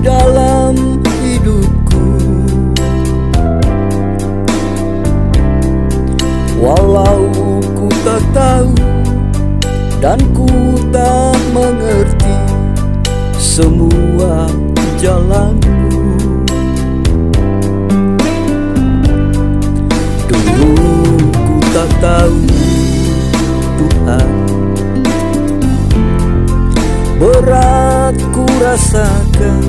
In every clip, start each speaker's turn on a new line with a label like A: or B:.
A: dalam hidupku. Walau ku tak tahu dan ku tak mengerti semua jalanmu. Dulu ku tak tahu Tuhan, berat ku rasakan,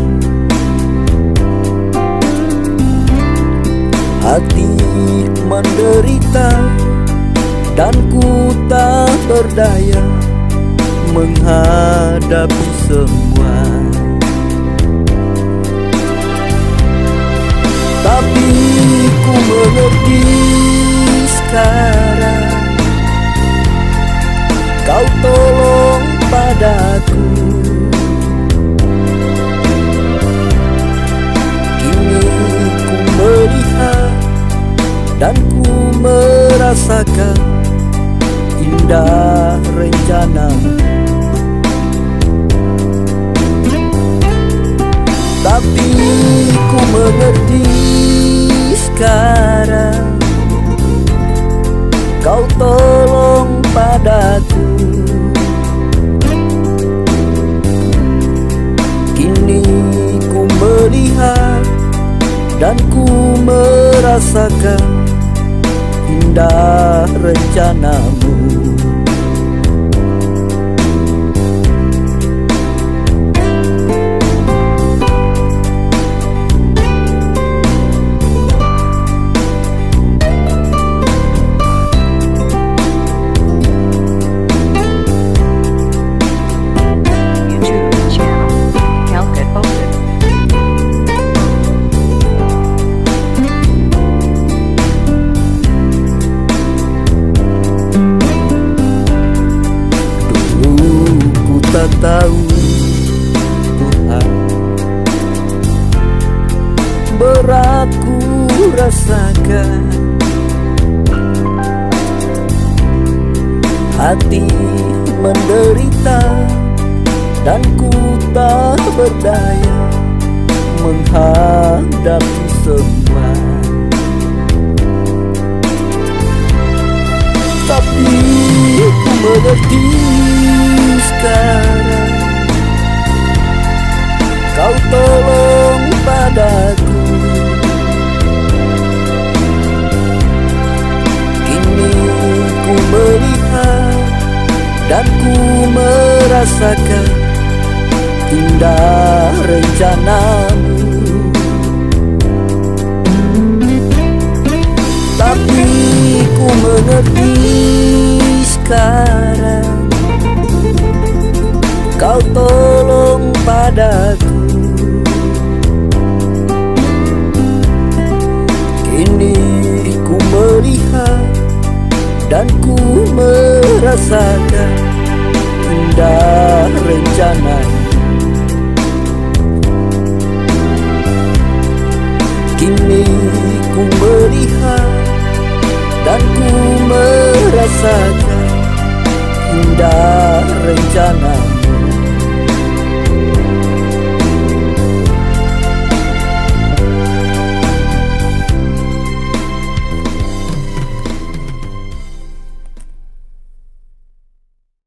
A: hati menderita, dan ku tak berdaya menghadapi semua. Tapi ku mengerti sekarang, Kau tolong padaku. Kini ku melihat dan ku merasakan indah rencanamu. Tapi ku mengerti sekarang, Kau tolong padaku. Kini ku melihat dan ku merasakan indah rencanamu. Tak tahu Tuhan, berat ku rasakan, hati menderita, dan ku tak berdaya menghadapi semua. Tapi ku mengerti sekarang, Kau tolong padaku. Kini ku melihat dan ku merasakan indah rencanamu. Tapi ku mengerti sekarang, Kau tolong padaku. Kini ku melihat dan ku merasakan indah rencanamu. Kini ku melihat dan ku merasakan indah rencanamu.